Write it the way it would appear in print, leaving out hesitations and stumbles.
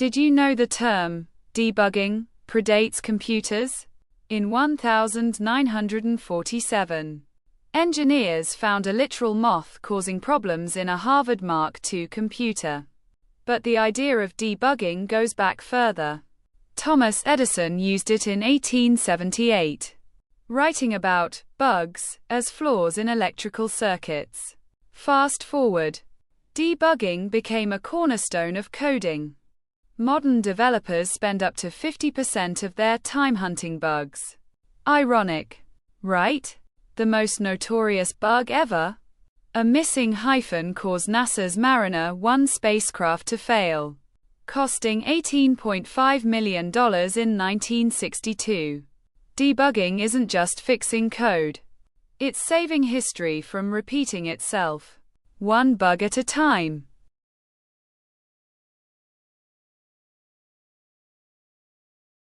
Did you know the term debugging predates computers? In 1947, engineers found a literal moth causing problems in a Harvard Mark II computer. But the idea of debugging goes back further. Thomas Edison used it in 1878, writing about bugs as flaws in electrical circuits. Fast forward, debugging became a cornerstone of coding. Modern developers spend up to 50% of their time hunting bugs. Ironic, right? The most notorious bug ever? A missing hyphen caused NASA's Mariner 1 spacecraft to fail, costing $18.5 million in 1962. Debugging isn't just fixing code. It's saving history from repeating itself, one bug at a time.